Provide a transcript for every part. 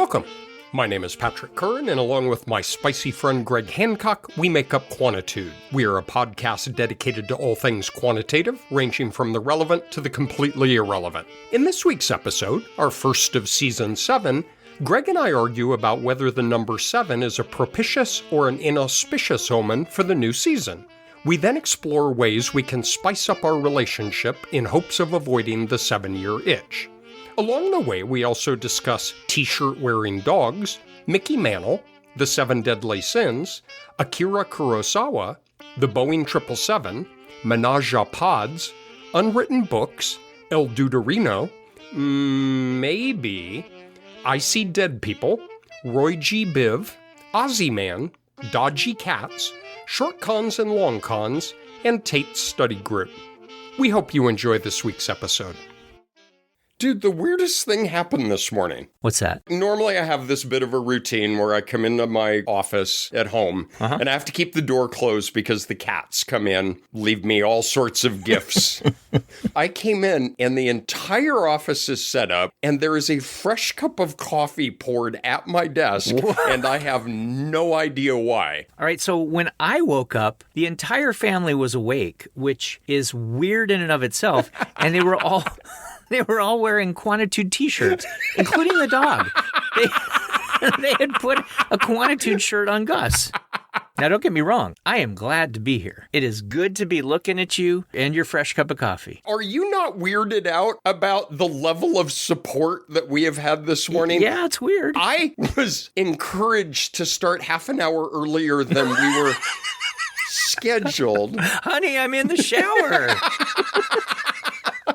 Welcome. My name is Patrick Curran, and along with my spicy friend Greg Hancock, we make up Quantitude. We are a podcast dedicated to all things quantitative, ranging from the relevant to the completely irrelevant. In this week's episode, our first of Season 7, Greg and I argue about whether the number 7 is a propitious or an inauspicious omen for the new season. We then explore ways we can spice up our relationship in hopes of avoiding the 7-year itch. Along the way, we also discuss t-shirt-wearing dogs, Mickey Mantle, the 7 Deadly Sins, Akira Kurosawa, the Boeing 777, menage-a-pods, unwritten books, El Duderino, maybe, I See Dead People, ROYGBIV, Ozzy Man, Dodgy Cats, Short Cons and Long Cons, and Tate's Study Group. We hope you enjoy this week's episode. Dude, the weirdest thing happened this morning. What's that? Normally I have this bit of a routine where I come into my office at home and I have to keep the door closed because the cats come in, leave me all sorts of gifts. I came in and the entire office is set up and there is a fresh cup of coffee poured at my desk and I have no idea why. All right, so when I woke up, the entire family was awake, which is weird in and of itself, and they were all... They were all wearing Quantitude t-shirts, including the dog. They had put a Quantitude shirt on Gus. Now, don't get me wrong. I am glad to be here. It is good to be looking at you and your fresh cup of coffee. Are you not weirded out about the level of support that we have had this morning? Yeah, it's weird. I was encouraged to start half an hour earlier than we were scheduled. Honey, I'm in the shower.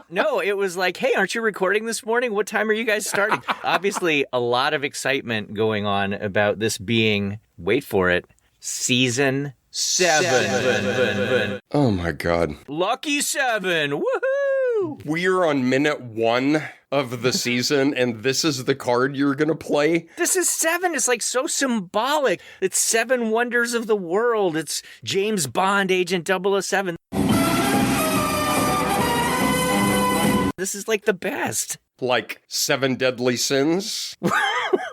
No, it was like, hey, aren't you recording this morning? What time are you guys starting? Obviously, a lot of excitement going on about this being, wait for it, Season 7. Oh my God. Lucky 7. Woohoo! We are on minute 1 of the season, and this is the card you're going to play? This is 7. It's like so symbolic. It's 7 wonders of the world. It's James Bond, Agent 007. This is like the best. Like 7 Deadly Sins?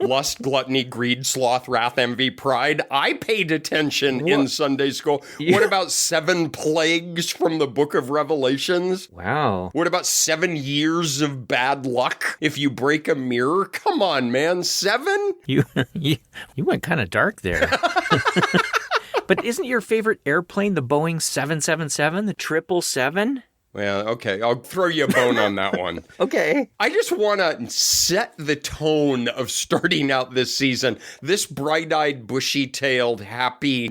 Lust, gluttony, greed, sloth, wrath, envy, pride. I paid attention in Sunday school. Yeah. What about 7 plagues from the book of Revelations? Wow. What about 7 years of bad luck if you break a mirror? Come on, man. 7? You went kind of dark there. But isn't your favorite airplane the Boeing 777, the 777? Well, okay, I'll throw you a bone on that one. Okay. I just want to set the tone of starting out this season. This bright-eyed, bushy-tailed, happy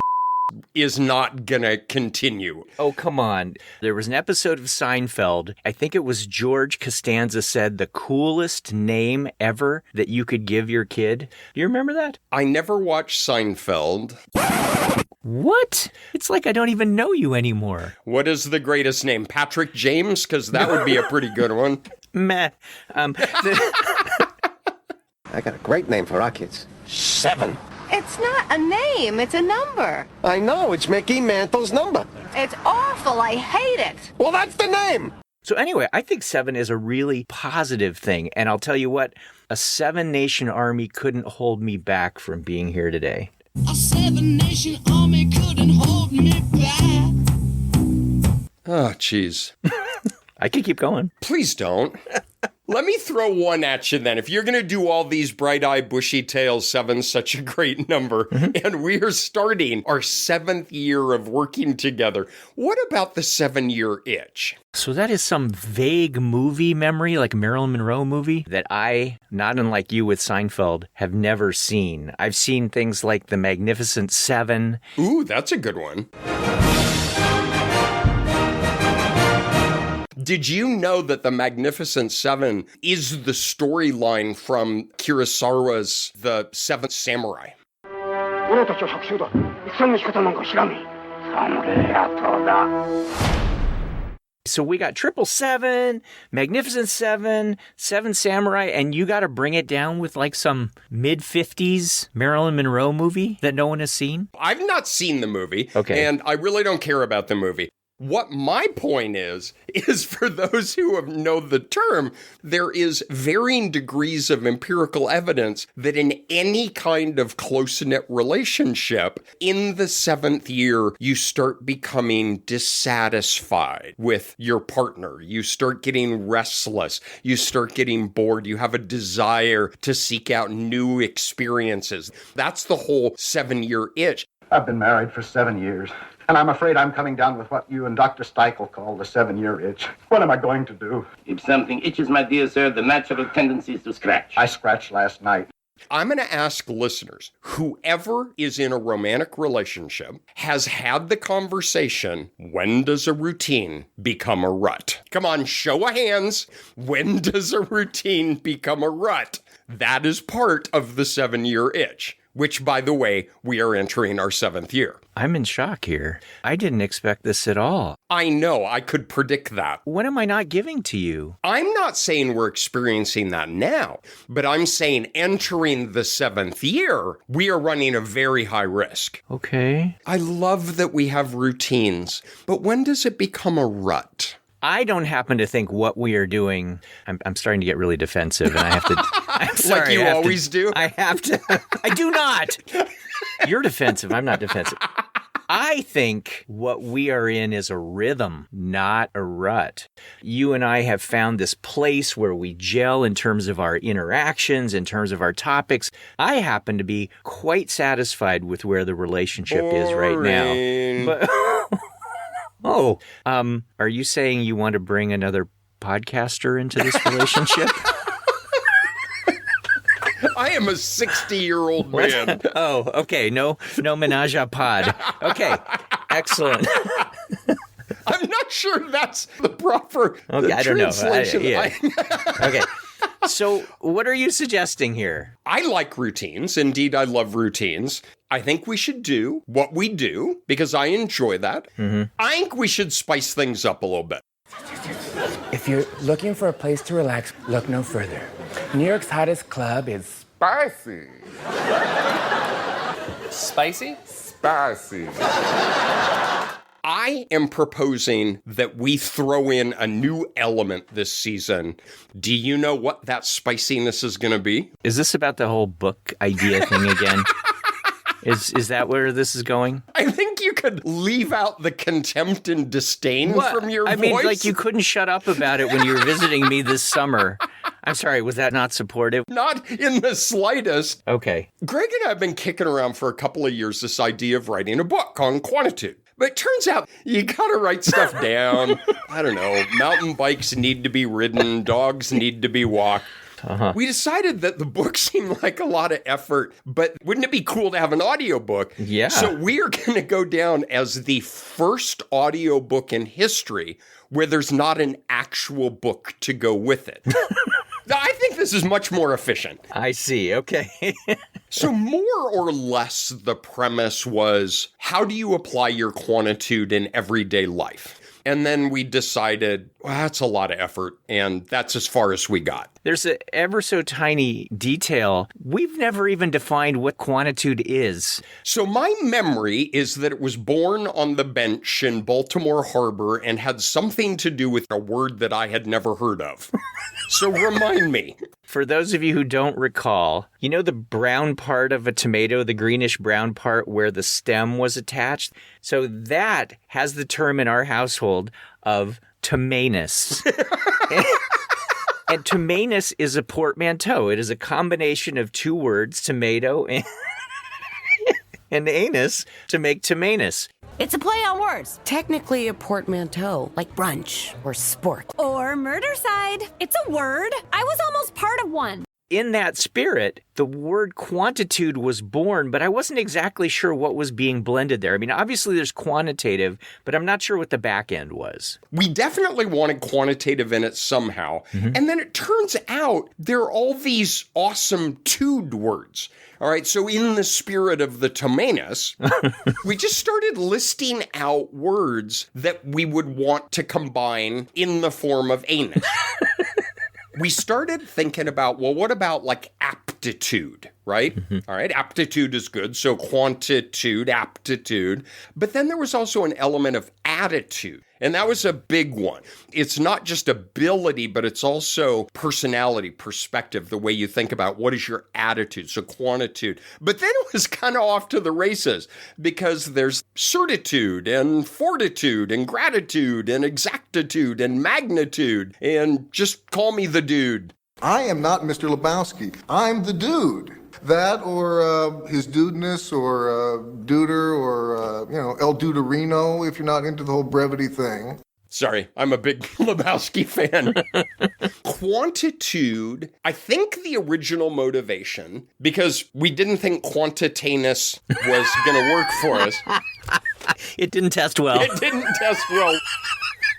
is not gonna continue. Oh, come on. There was an episode of Seinfeld. I think it was George Costanza said the coolest name ever that you could give your kid. Do you remember that? I never watched Seinfeld. What? It's like I don't even know you anymore. What is the greatest name? Patrick James? Because that would be a pretty good one. Meh. I got a great name for our kids. 7. It's not a name, it's a number. I know, it's Mickey Mantle's number. It's awful, I hate it. Well, that's the name. So anyway, I think 7 is a really positive thing. And I'll tell you what, a 7-nation army couldn't hold me back from being here today. A 7-nation army couldn't hold me back. Oh, jeez. I could keep going. Please don't. Let me throw one at you then. If you're going to do all these bright-eyed, bushy-tailed 7's such a great number, and we are starting our 7th year of working together, what about the 7-year itch? So that is some vague movie memory, like a Marilyn Monroe movie, that I, not unlike you with Seinfeld, have never seen. I've seen things like The Magnificent 7. Ooh, that's a good one. Did you know that The Magnificent 7 is the storyline from Kurosawa's The Seventh Samurai? So we got 777, Magnificent 7, 7 Samurai, and you got to bring it down with like some mid-50s Marilyn Monroe movie that no one has seen? I've not seen the movie, okay, and I really don't care about the movie. What my point is for those who know the term, there is varying degrees of empirical evidence that in any kind of close-knit relationship, in the 7th year, you start becoming dissatisfied with your partner. You start getting restless. You start getting bored. You have a desire to seek out new experiences. That's the whole 7-year itch. I've been married for 7 years, and I'm afraid I'm coming down with what you and Dr. Steichel call the 7-year itch. What am I going to do? If something itches, my dear sir, the natural tendency is to scratch. I scratched last night. I'm going to ask listeners, whoever is in a romantic relationship has had the conversation, when does a routine become a rut? Come on, show of hands. When does a routine become a rut? That is part of the 7-year itch, which, by the way, we are entering our 7th year. I'm in shock here. I didn't expect this at all. I know, I could predict that. What am I not giving to you? I'm not saying we're experiencing that now, but I'm saying entering the 7th year, we are running a very high risk. Okay. I love that we have routines, but when does it become a rut? I don't happen to think what we are doing. I'm starting to get really defensive, and I have to. I'm sorry, like you always do? I have to. I do not. You're defensive. I'm not defensive. I think what we are in is a rhythm, not a rut. You and I have found this place where we gel in terms of our interactions, in terms of our topics. I happen to be quite satisfied with where the relationship is right now. But. Are you saying you want to bring another podcaster into this relationship? I am a 60-year-old man. Oh, okay. No menage-a-pod. Okay, excellent. I'm not sure that's the proper I don't know. translation. Okay. So what are you suggesting here? I like routines. Indeed, I love routines. I think we should do what we do because I enjoy that. Mm-hmm. I think we should spice things up a little bit. If you're looking for a place to relax, look no further. New York's hottest club is Spicy. Spicy? Spicy. I am proposing that we throw in a new element this season. Do you know what that spiciness is going to be? Is this about the whole book idea thing again? Is that where this is going? I think you could leave out the contempt and disdain from your voice. I mean, like you couldn't shut up about it when you were visiting me this summer. I'm sorry, was that not supportive? Not in the slightest. Okay. Greg and I have been kicking around for a couple of years this idea of writing a book on Quantitude. But it turns out you gotta write stuff down. I don't know, mountain bikes need to be ridden, dogs need to be walked. Uh-huh. We decided that the book seemed like a lot of effort, but wouldn't it be cool to have an audiobook? Yeah. So we are going to go down as the first audiobook in history where there's not an actual book to go with it. I think this is much more efficient. I see. Okay. So more or less the premise was, how do you apply your Quantitude in everyday life? And then we decided, well, that's a lot of effort, and that's as far as we got. There's an ever so tiny detail. We've never even defined what Quantitude is. So my memory is that it was born on the bench in Baltimore Harbor and had something to do with a word that I had never heard of. So remind me. For those of you who don't recall, you know the brown part of a tomato, the greenish brown part where the stem was attached? So that has the term in our household of tomanus. And tomanus is a portmanteau. It is a combination of two words, tomato and anus, to make tomanus. It's a play on words. Technically a portmanteau, like brunch or sport. Or murder side. It's a word. I was almost part of one. In that spirit, the word quantitude was born, but I wasn't exactly sure what was being blended there. I mean, obviously there's quantitative, but I'm not sure what the back end was. We definitely wanted quantitative in it somehow. Mm-hmm. And then it turns out there are all these awesome tude words. All right, so in the spirit of the tomanus, we just started listing out words that we would want to combine in the form of anus. We started thinking about, well, what about like aptitude, right? Mm-hmm. All right, aptitude is good. So quantitude, aptitude. But then there was also an element of attitude. And that was a big one. It's not just ability, but it's also personality, perspective, the way you think about what is your attitude, so quantitude. But then it was kind of off to the races because there's certitude and fortitude and gratitude and exactitude and magnitude and just call me the dude. I am not Mr. Lebowski. I'm the dude. That or his dudeness or Duder or, El Duderino if you're not into the whole brevity thing. Sorry, I'm a big Lebowski fan. Quantitude, I think the original motivation, because we didn't think quantitaneous was going to work for us. It didn't test well. It didn't test well.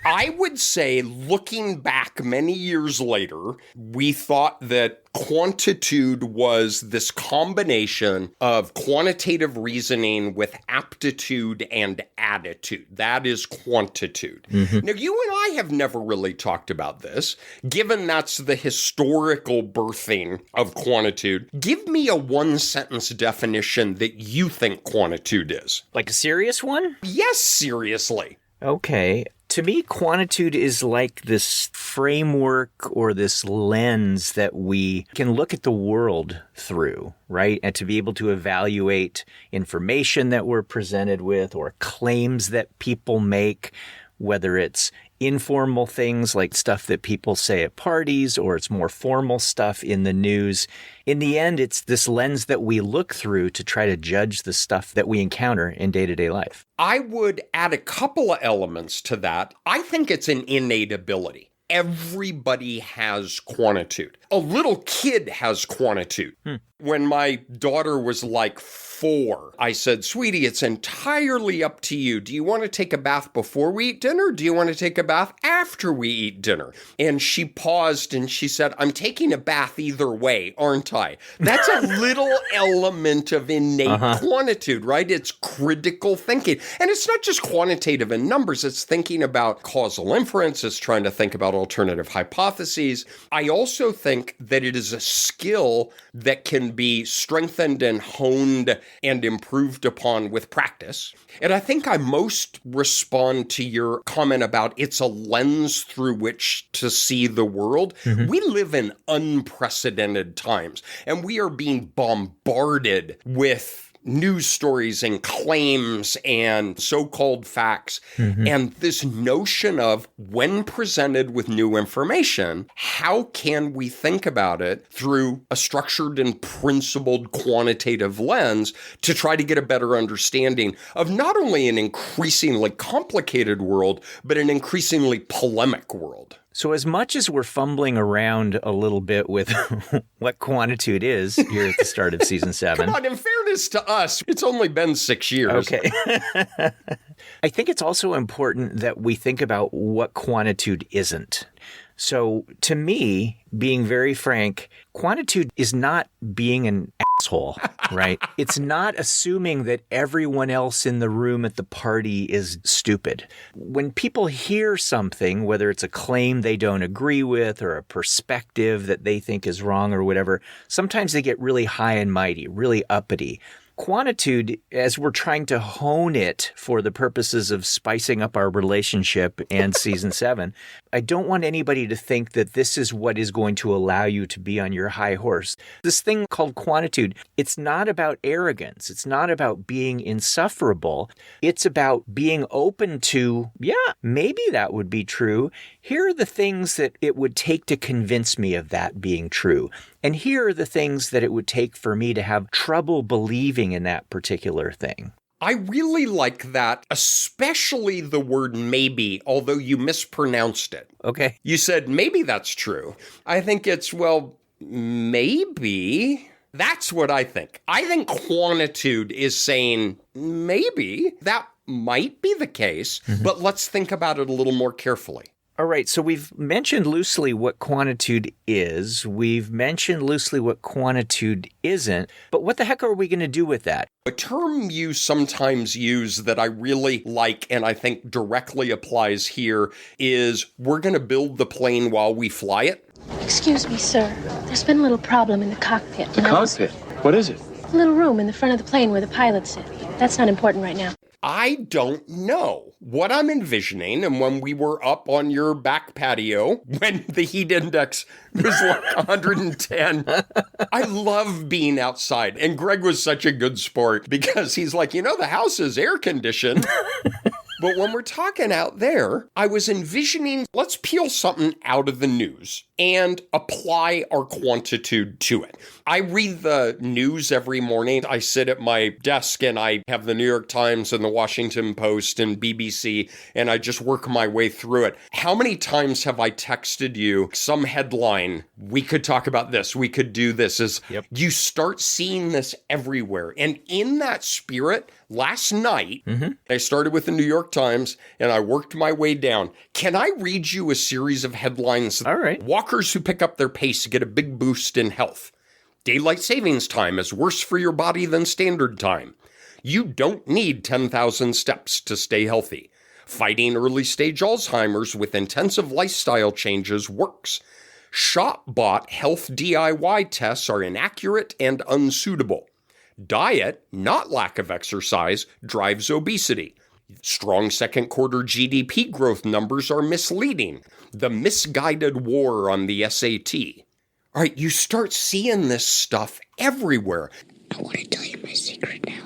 I would say, looking back many years later, we thought that quantitude was this combination of quantitative reasoning with aptitude and attitude. That is quantitude. Mm-hmm. Now, you and I have never really talked about this. Given that's the historical birthing of quantitude, give me a one-sentence definition that you think quantitude is. Like a serious one? Yes, seriously. Okay. To me, quantitude is like this framework or this lens that we can look at the world through, right? And to be able to evaluate information that we're presented with or claims that people make, whether it's informal things like stuff that people say at parties or it's more formal stuff in the news. In the end, it's this lens that we look through to try to judge the stuff that we encounter in day-to-day life. I would add a couple of elements to that. I think it's an innate ability. Everybody has quantitude. A little kid has quantitude. When my daughter was like 4, I said, sweetie, it's entirely up to you. Do you want to take a bath before we eat dinner? Do you want to take a bath after we eat dinner? And she paused and she said, I'm taking a bath either way, aren't I? That's a little element of innate quantitude, right? It's critical thinking. And it's not just quantitative in numbers. It's thinking about causal inference. It's trying to think about alternative hypotheses. I also think that it is a skill that can be strengthened and honed and improved upon with practice. And I think I most respond to your comment about it's a lens through which to see the world. Mm-hmm. We live in unprecedented times, and we are being bombarded with news stories and claims and so-called facts. Mm-hmm. And this notion of when presented with new information, how can we think about it through a structured and principled quantitative lens to try to get a better understanding of not only an increasingly complicated world, but an increasingly polemic world. So as much as we're fumbling around a little bit with what quantitude is here at the start of season 7. Come on, in fairness to us, it's only been 6 years. Okay. I think it's also important that we think about what quantitude isn't. So to me, being very frank, quantitude is not being an asshole, right? It's not assuming that everyone else in the room at the party is stupid. When people hear something, whether it's a claim they don't agree with or a perspective that they think is wrong or whatever, sometimes they get really high and mighty, really uppity. Quantitude, as we're trying to hone it for the purposes of spicing up our relationship and season 7, I don't want anybody to think that this is what is going to allow you to be on your high horse. This thing called quantitude, it's not about arrogance. It's not about being insufferable. It's about being open to, yeah, maybe that would be true. Here are the things that it would take to convince me of that being true. And here are the things that it would take for me to have trouble believing in that particular thing. I really like that, especially the word maybe, although you mispronounced it. Okay. You said maybe that's true. I think it's, well, maybe. That's what I think. I think quantitude is saying maybe that might be the case, but let's think about it a little more carefully. All right, so we've mentioned loosely what quantitude is. We've mentioned loosely what quantitude isn't. But what the heck are we going to do with that? A term you sometimes use that I really like and I think directly applies here is we're going to build the plane while we fly it. Excuse me, sir. There's been a little problem in the cockpit. The cockpit? What is it? A little room in the front of the plane where the pilots sit. That's not important right now. I don't know what I'm envisioning. And when we were up on your back patio, when the heat index was like 110, I love being outside. And Greg was such a good sport because he's like, the house is air conditioned. But when we're talking out there, I was envisioning, let's peel something out of the news and apply our Quantitude to it. I read the news every morning. I sit at my desk and I have the New York Times and the Washington Post and BBC, and I just work my way through it. How many times have I texted you some headline, we could talk about this, we could do this, You start seeing this everywhere. And in that spirit, last night, I started with the New York Times and I worked my way down. Can I read you a series of headlines? All right. Walkers who pick up their pace get a big boost in health. Daylight savings time is worse for your body than standard time. You don't need 10,000 steps to stay healthy. Fighting early stage Alzheimer's with intensive lifestyle changes works. Shop-bought health DIY tests are inaccurate and unsuitable. Diet, not lack of exercise, drives obesity. Strong second quarter GDP growth numbers are misleading. The misguided war on the SAT. All right, you start seeing this stuff everywhere. I want to tell you my secret now.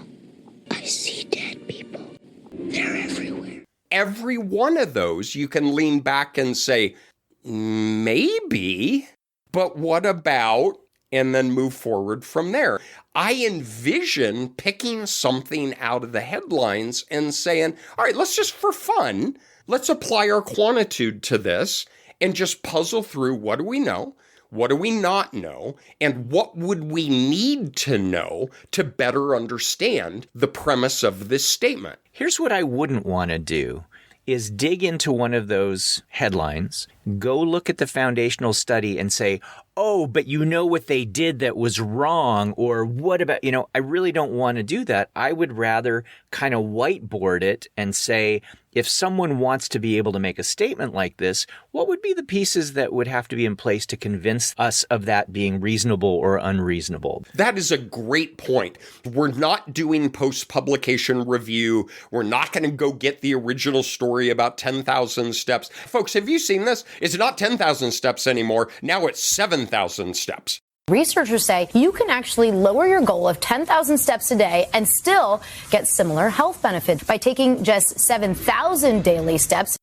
I see dead people. They're everywhere. Every one of those, you can lean back and say, maybe, but what about? And then move forward from there. I envision picking something out of the headlines and saying, all right, let's just for fun, let's apply our Quantitude to this and just puzzle through what do we know, what do we not know, and what would we need to know to better understand the premise of this statement. Here's what I wouldn't want to do is dig into one of those headlines, go look at the foundational study and say, oh, but you know what they did that was wrong, or what about, I really don't want to do that. I would rather kind of whiteboard it and say, if someone wants to be able to make a statement like this, what would be the pieces that would have to be in place to convince us of that being reasonable or unreasonable? That is a great point. We're not doing post-publication review. We're not going to go get the original story about 10,000 steps. Folks, have you seen this? It's not 10,000 steps anymore. Now it's 7,000 steps. Researchers say you can actually lower your goal of 10,000 steps a day and still get similar health benefits by taking just 7,000 daily steps.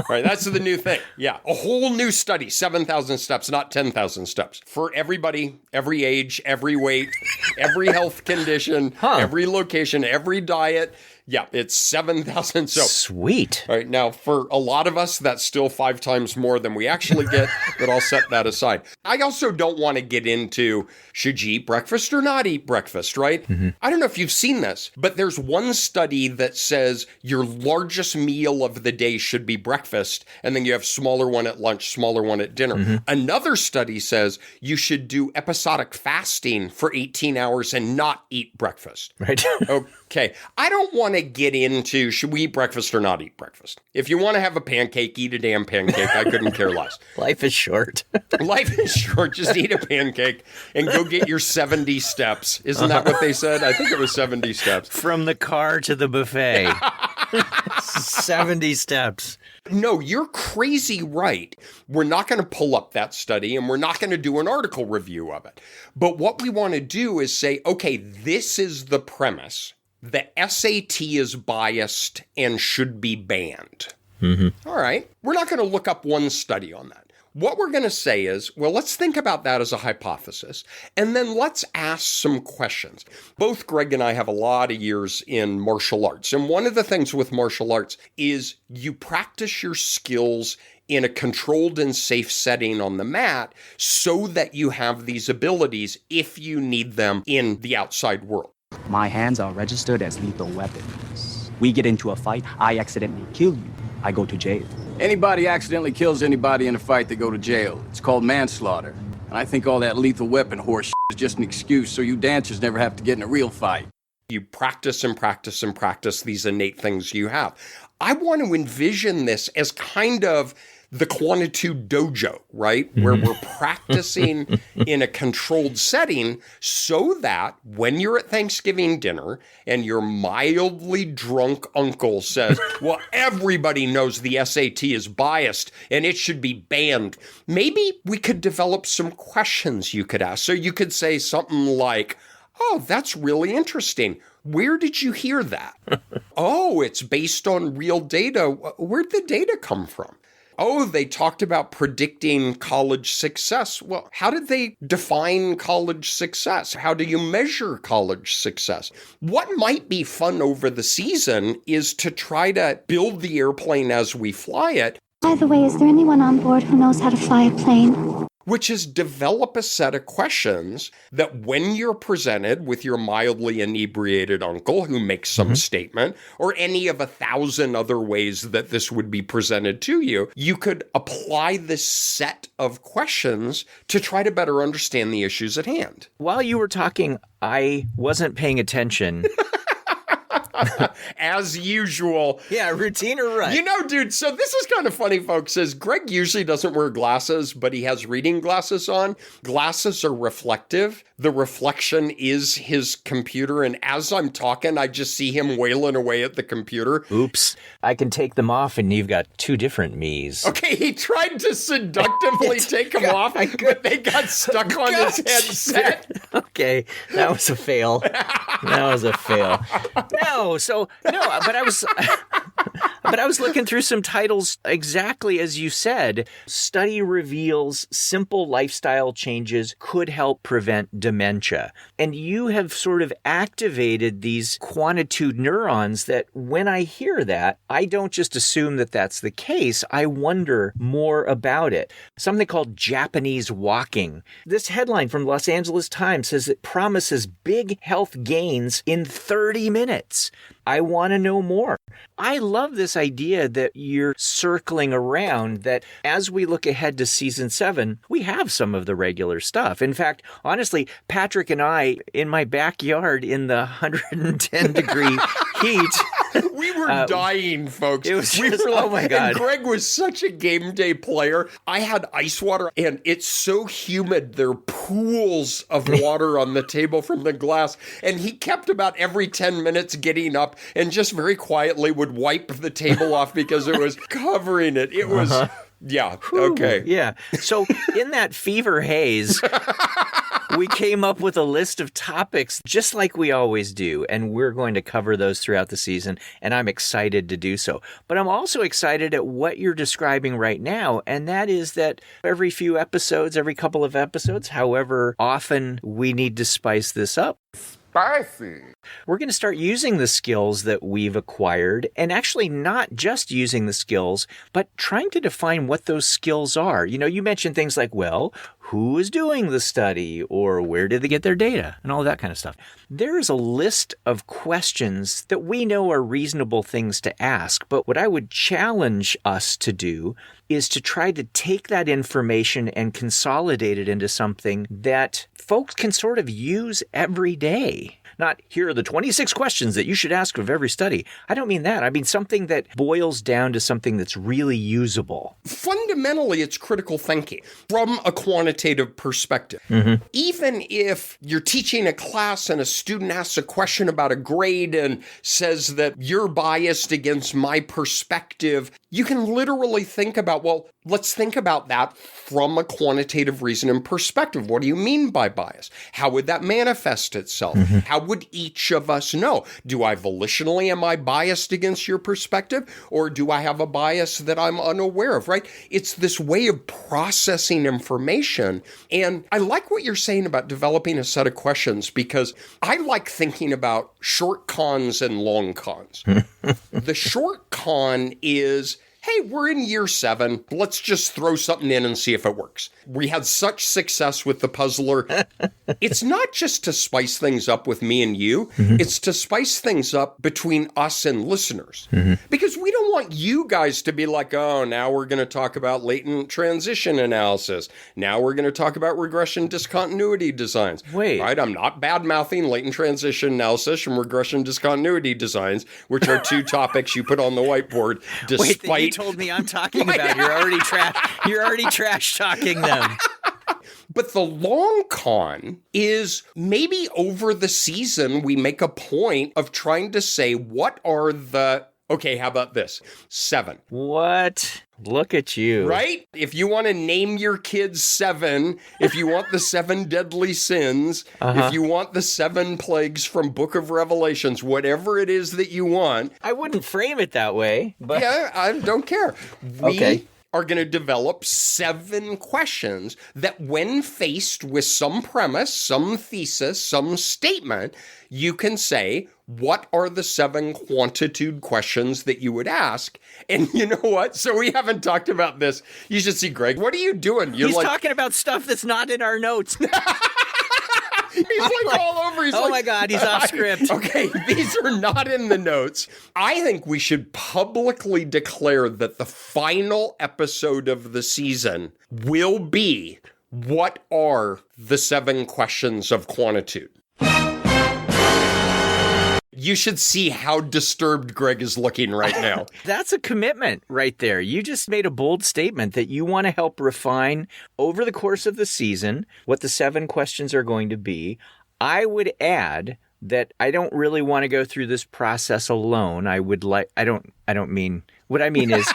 Right, that's the new thing. Yeah, a whole new study, 7,000 steps, not 10,000 steps. For everybody, every age, every weight, every health condition, every location, every diet. Yeah, it's 7,000. So sweet. All right, now for a lot of us, that's still 5 times more than we actually get, but I'll set that aside. I also don't want to get into should you eat breakfast or not eat breakfast, right? I don't know if you've seen this, but there's one study that says your largest meal of the day should be breakfast, and then you have smaller one at lunch, smaller one at dinner. Another study says you should do episodic fasting for 18 hours and not eat breakfast. Right. Okay, I don't want to get into should we eat breakfast or not eat breakfast. If you want to have a pancake, eat a damn pancake. I couldn't care less. Life is short. Life is short. Just eat a pancake and go get your 70 steps. Isn't that what they said? I think it was 70 steps. From the car to the buffet. 70 steps. No, you're crazy right. We're not going to pull up that study and we're not going to do an article review of it. But what we want to do is say, okay, this is the premise. The SAT is biased and should be banned. All right. We're not going to look up one study on that. What we're going to say is, well, let's think about that as a hypothesis, and then let's ask some questions. Both Greg and I have a lot of years in martial arts, and one of the things with martial arts is you practice your skills in a controlled and safe setting on the mat so that you have these abilities if you need them in the outside world. My hands are registered as lethal weapons. We get into a fight, I accidentally kill you, I go to jail. Anybody accidentally kills anybody in a fight, they go to jail. It's called manslaughter. And I think all that lethal weapon horse is just an excuse so you dancers never have to get in a real fight. You practice and practice and practice these innate things you have. I want to envision this as kind of the Quantitude dojo, right? Where we're practicing in a controlled setting so that when you're at Thanksgiving dinner and your mildly drunk uncle says, well, everybody knows the SAT is biased and it should be banned, maybe we could develop some questions you could ask. So you could say something like, oh, that's really interesting. Where did you hear that? Oh, it's based on real data. Where'd the data come from? Oh, they talked about predicting college success. Well, how did they define college success? How do you measure college success? What might be fun over the season is to try to build the airplane as we fly it. By the way, is there anyone on board who knows how to fly a plane? Which is develop a set of questions that when you're presented with your mildly inebriated uncle who makes some statement, or any of 1,000 other ways that this would be presented to you, you could apply this set of questions to try to better understand the issues at hand. While you were talking, I wasn't paying attention. As usual. Yeah, routine or right. You know, dude, so this is kind of funny, folks, is Greg usually doesn't wear glasses, but he has reading glasses on. Glasses are reflective. The reflection is his computer, and as I'm talking, I just see him wailing away at the computer. Oops. I can take them off, and you've got two different me's. Okay, he tried to seductively take them off, but they got stuck on his headset. Okay, that was a fail. But I was looking through some titles exactly as you said. Study reveals simple lifestyle changes could help prevent dementia. And you have sort of activated these Quantitude neurons that when I hear that, I don't just assume that that's the case. I wonder more about it. Something called Japanese walking. This headline from Los Angeles Times says it promises big health gains in 30 minutes. I want to know more. I love this idea that you're circling around, that as we look ahead to season 7, we have some of the regular stuff. In fact, honestly, Patrick and I, in my backyard in the 110 degree heat, we were dying, folks. It was just, oh my God. And Greg was such a game day player. I had ice water, and it's so humid. There are pools of water on the table from the glass. And he kept about every 10 minutes getting up and just very quietly would wipe the table off because it was covering it. It was, yeah, okay. Yeah. So in that fever haze, we came up with a list of topics just like we always do, and we're going to cover those throughout the season, and I'm excited to do so. But I'm also excited at what you're describing right now, and that is that every few episodes, every couple of episodes, however often we need to spice this up, spicy. We're going to start using the skills that we've acquired, and actually not just using the skills, but trying to define what those skills are. You know, you mentioned things like, well, who is doing the study, or where did they get their data, and all that kind of stuff. There is a list of questions that we know are reasonable things to ask, but what I would challenge us to do is to try to take that information and consolidate it into something that folks can sort of use every day. Not, here are the 26 questions that you should ask of every study. I don't mean that. I mean something that boils down to something that's really usable. Fundamentally, it's critical thinking from a quantitative perspective. Even if you're teaching a class and a student asks a question about a grade and says that you're biased against my perspective, you can literally think about, well, let's think about that from a quantitative reason and perspective. What do you mean by bias? How would that manifest itself? How would each of us know? Do I volitionally, am I biased against your perspective? Or do I have a bias that I'm unaware of, right? It's this way of processing information. And I like what you're saying about developing a set of questions, because I like thinking about short cons and long cons. The short con is, hey, we're in year 7. Let's just throw something in and see if it works. We had such success with the puzzler. It's not just to spice things up with me and you. It's to spice things up between us and listeners. Because we don't want you guys to be like, oh, now we're going to talk about latent transition analysis. Now we're going to talk about regression discontinuity designs. Wait. Right? I'm not bad-mouthing latent transition analysis and regression discontinuity designs, which are two topics you put on the whiteboard despite told me I'm talking about. You're already trash talking them. But the long con is maybe over the season, we make a point of trying to say, what are the... Okay, how about this? 7. What? Look at you. Right? If you want to name your kids 7, if you want the 7 deadly sins, if you want the 7 plagues from Book of Revelations, whatever it is that you want. I wouldn't frame it that way. But... Yeah, I don't care. We are going to develop 7 questions that when faced with some premise, some thesis, some statement, you can say, what are the 7 Quantitude questions that you would ask? And you know what? So we haven't talked about this. You should see Greg. What are you doing? He's talking about stuff that's not in our notes. He's like all over. Oh my God, he's off script. Okay, these are not in the notes. I think we should publicly declare that the final episode of the season will be, what are the 7 questions of Quantitude? You should see how disturbed Greg is looking right now. That's a commitment right there. You just made a bold statement that you want to help refine over the course of the season what the 7 questions are going to be. I would add that I don't really want to go through this process alone. What I mean is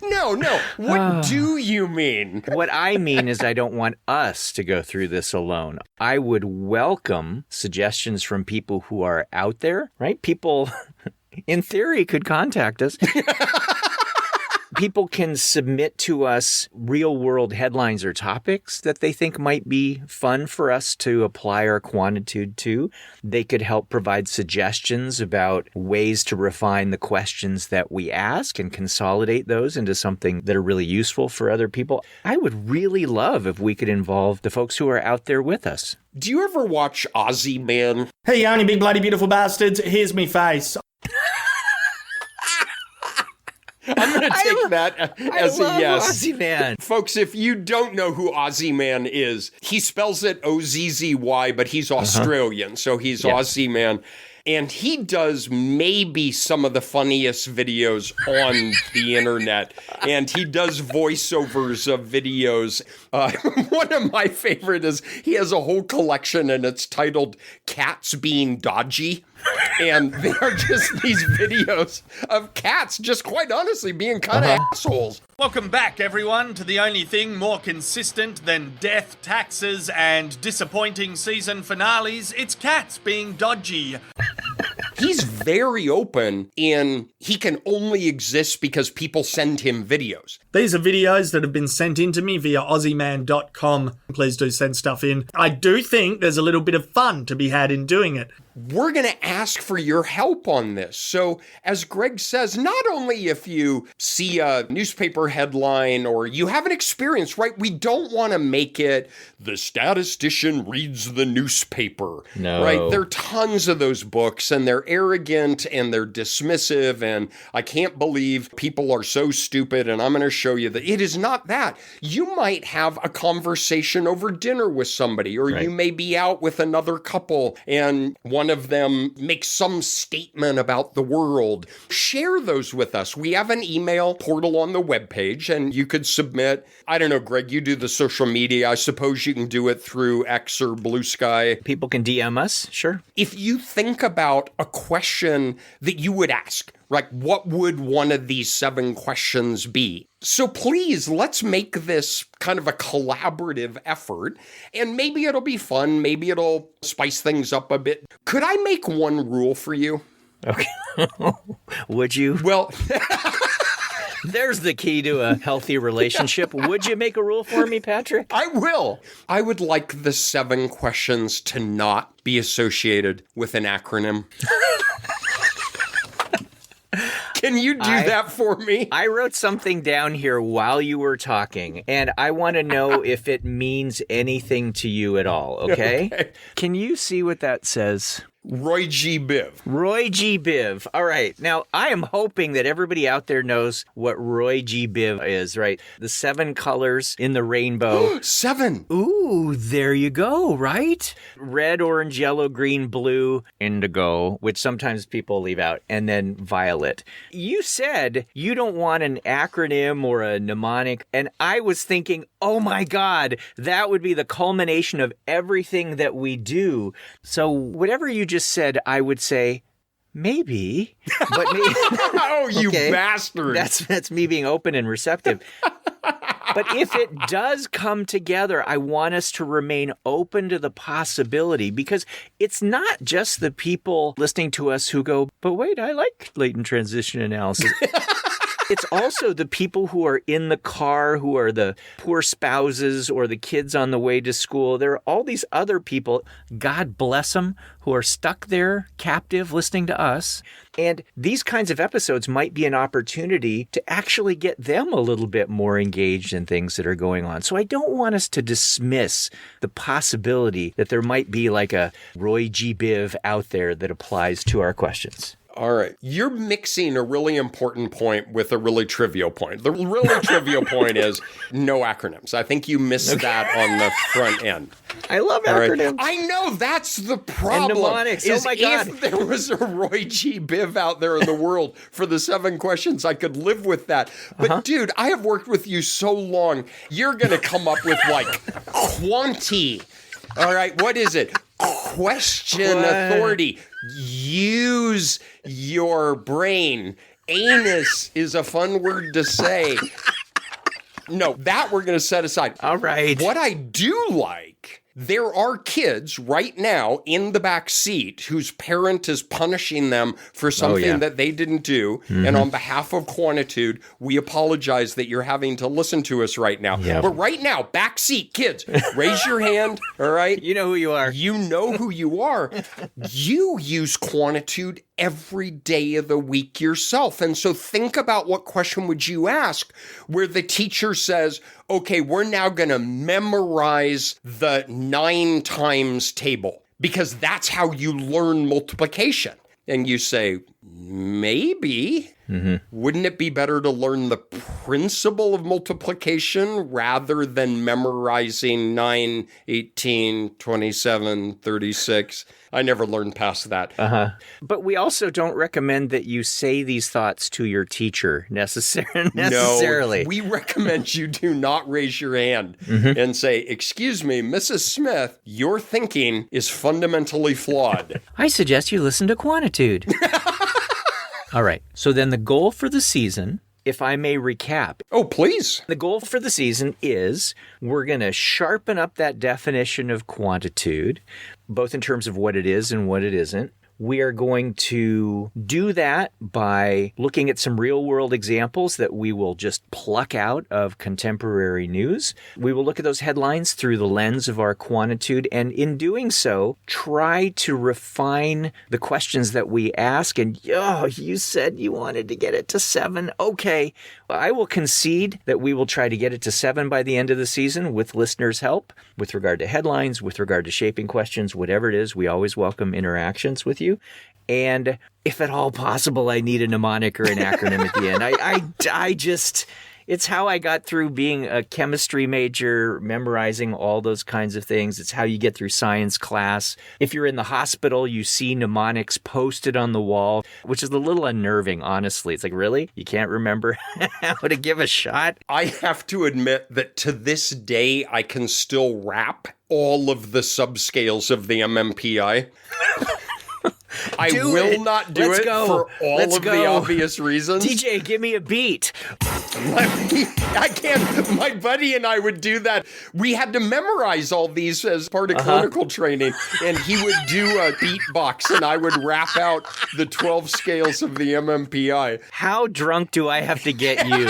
No. What do you mean? What I mean is I don't want us to go through this alone. I would welcome suggestions from people who are out there, right? People, in theory, could contact us. People can submit to us real-world headlines or topics that they think might be fun for us to apply our Quantitude to. They could help provide suggestions about ways to refine the questions that we ask and consolidate those into something that are really useful for other people. I would really love if we could involve the folks who are out there with us. Do you ever watch Ozzy Man? Hey, you only big bloody beautiful bastards, here's me face. I'm going to take that as a yes. Ozzy Man. Folks, if you don't know who Ozzy Man is, he spells it O-Z-Z-Y, but he's Australian, so he's Ozzy Man. And he does maybe some of the funniest videos on the internet. And he does voiceovers of videos. One of my favorite is he has a whole collection and it's titled Cats Being Dodgy. And they are just these videos of cats just quite honestly being kind of assholes. Welcome back, everyone, to the only thing more consistent than death, taxes, and disappointing season finales. It's cats being dodgy. He's very open in he can only exist because people send him videos. These are videos that have been sent in to me via ozzyman.com. Please do send stuff in. I do think there's a little bit of fun to be had in doing it. We're going to ask for your help on this. So, as Greg says, not only if you see a newspaper headline or you have an experience, right? We don't want to make it the statistician reads the newspaper. No. Right? There are tons of those books and they're arrogant and they're dismissive and I can't believe people are so stupid and I'm going to show you that it is not that. You might have a conversation over dinner with somebody or you may be out with another couple and one of them makes some statement about the world. Share those with us. We have an email portal on the webpage and you could submit, I don't know, Greg, you do the social media. I suppose you can do it through X or Blue Sky. People can DM us, sure. If you think about a question that you would ask, like what would one of these 7 questions be? So please, let's make this kind of a collaborative effort, and maybe it'll be fun, maybe it'll spice things up a bit. Could I make one rule for you? Okay. Would you? Well... There's the key to a healthy relationship. Would you make a rule for me, Patrick? I will. I would like the 7 questions to not be associated with an acronym. Can you do that for me? I wrote something down here while you were talking, and I want to know if it means anything to you at all, okay? Can you see what that says? ROYGBIV. ROYGBIV. All right. Now, I am hoping that everybody out there knows what ROYGBIV is, right? The 7 colors in the rainbow. 7! Ooh, there you go, right? Red, orange, yellow, green, blue, indigo, which sometimes people leave out, and then violet. You said you don't want an acronym or a mnemonic, and I was thinking, oh my God, that would be the culmination of everything that we do. So whatever you just said, I would say, maybe. But oh, you okay, bastard. That's me being open and receptive. But if it does come together, I want us to remain open to the possibility, because it's not just the people listening to us who go, but wait, I like latent transition analysis. It's also the people who are in the car, who are the poor spouses or the kids on the way to school. There are all these other people, God bless them, who are stuck there, captive, listening to us. And these kinds of episodes might be an opportunity to actually get them a little bit more engaged in things that are going on. So I don't want us to dismiss the possibility that there might be like a ROYGBIV out there that applies to our questions. All right. You're mixing a really important point with a really trivial point. The really trivial point is no acronyms. I think you missed that on the front end. I love acronyms. Right? I know, that's the problem. And mnemonics. Oh my God. If there was a ROYGBIV out there in the world for the 7 questions, I could live with that. But dude, I have worked with you so long. You're going to come up with like Quanti. All right. What is it? Question authority. Use your brain. Anus is a fun word to say. No, that we're going to set aside. All right. What I do like, there are kids right now in the back seat whose parent is punishing them for something that they didn't do. Mm-hmm. And on behalf of Quantitude, we apologize that you're having to listen to us right now. Yep. But right now, back seat kids, raise your hand, all right? You know who you are. You know who you are. You use Quantitude every day of the week yourself. And so think about what question would you ask where the teacher says, okay, we're now going to memorize the 9 times table because that's how you learn multiplication. And you say, maybe. Mm-hmm. Wouldn't it be better to learn the principle of multiplication rather than memorizing 9, 18, 27, 36? I never learned past that. But we also don't recommend that you say these thoughts to your teacher necessarily. No, we recommend you do not raise your hand and say, excuse me, Mrs. Smith, your thinking is fundamentally flawed. I suggest you listen to Quantitude. All right. So then the goal for the season, if I may recap. Oh, please. The goal for the season is we're going to sharpen up that definition of Quantitude, both in terms of what it is and what it isn't. We are going to do that by looking at some real-world examples that we will just pluck out of contemporary news. We will look at those headlines through the lens of our Quantitude, and in doing so, try to refine the questions that we ask. And, you said you wanted to get it to 7. Okay, I will concede that we will try to get it to 7 by the end of the season with listeners' help, with regard to headlines, with regard to shaping questions, whatever it is. We always welcome interactions with you. And if at all possible, I need a mnemonic or an acronym at the end. I just, it's how I got through being a chemistry major, memorizing all those kinds of things. It's how you get through science class. If you're in the hospital, you see mnemonics posted on the wall, which is a little unnerving, honestly. It's like, really? You can't remember how to give a shot? I have to admit that to this day, I can still rap all of the subscales of the MMPI. I will not do it for all of the obvious reasons. DJ, give me a beat. I can't. My buddy and I would do that. We had to memorize all these as part of clinical training, and he would do a beatbox, and I would rap out the 12 scales of the MMPI. How drunk do I have to get you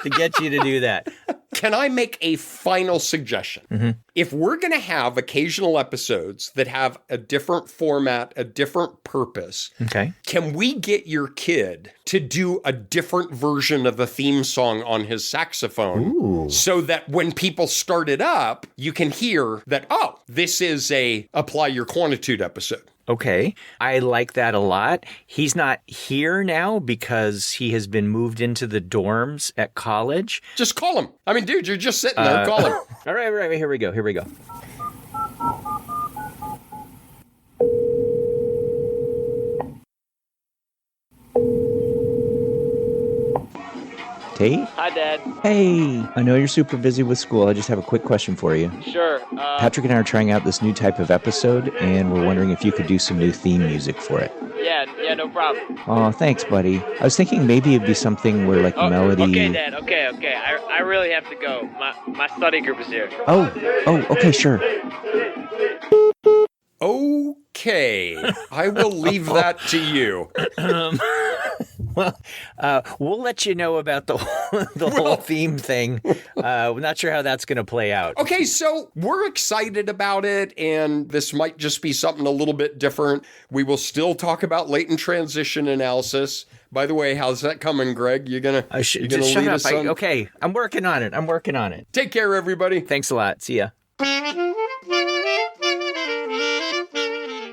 to do that? Can I make a final suggestion? Mm-hmm. If we're going to have occasional episodes that have a different format, a different purpose, can we get your kid to do a different version of the theme song on his saxophone so that when people start it up, you can hear that, oh, this is a Apply Your Quantitude episode. Okay. I like that a lot. He's not here now because he has been moved into the dorms at college. Just call him. I mean, dude, you're just sitting there. Call him. All right. Here we go. Tate? Hi, Dad. Hey, I know you're super busy with school. I just have a quick question for you. Sure. Patrick and I are trying out this new type of episode, and we're wondering if you could do some new theme music for it. Yeah, no problem. Oh, thanks, buddy. I was thinking maybe it'd be something where, like, the melody... Okay, Dad, okay. I really have to go. My study group is here. Oh, okay, sure. Okay, I will leave that to you. Well, we'll let you know about the whole theme thing. We're not sure how that's going to play out. Okay, so we're excited about it, and this might just be something a little bit different. We will still talk about latent transition analysis. By the way, how's that coming, Greg? You gonna lead us on? Okay, I'm working on it. Take care, everybody. Thanks a lot. See ya.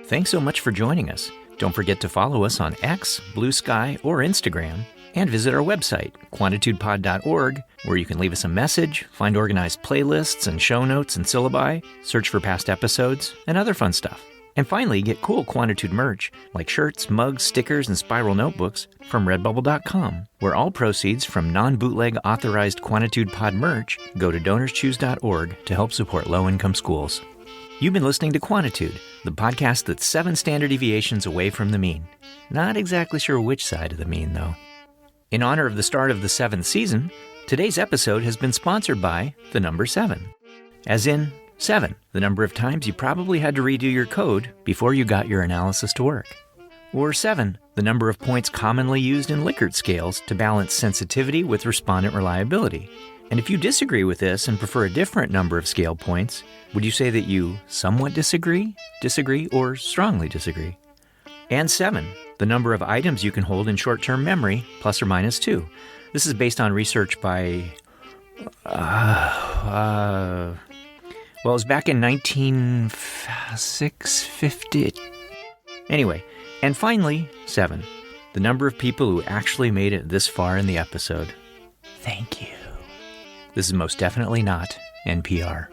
Thanks so much for joining us. Don't forget to follow us on X, Blue Sky, or Instagram, and visit our website, quantitudepod.org, where you can leave us a message, find organized playlists and show notes and syllabi, search for past episodes, and other fun stuff. And finally, get cool Quantitude merch, like shirts, mugs, stickers, and spiral notebooks from redbubble.com, where all proceeds from non-bootleg authorized Quantitude Pod merch go to donorschoose.org to help support low-income schools. You've been listening to Quantitude, the podcast that's 7 standard deviations away from the mean. Not exactly sure which side of the mean, though. In honor of the start of the 7th season, today's episode has been sponsored by the number 7. As in, 7, the number of times you probably had to redo your code before you got your analysis to work. Or 7, the number of points commonly used in Likert scales to balance sensitivity with respondent reliability. And if you disagree with this and prefer a different number of scale points, would you say that you somewhat disagree, or strongly disagree? And 7, the number of items you can hold in short-term memory, plus or minus 2. This is based on research by... it was back in 1950. Anyway, and finally, 7, the number of people who actually made it this far in the episode. Thank you. This is most definitely not NPR.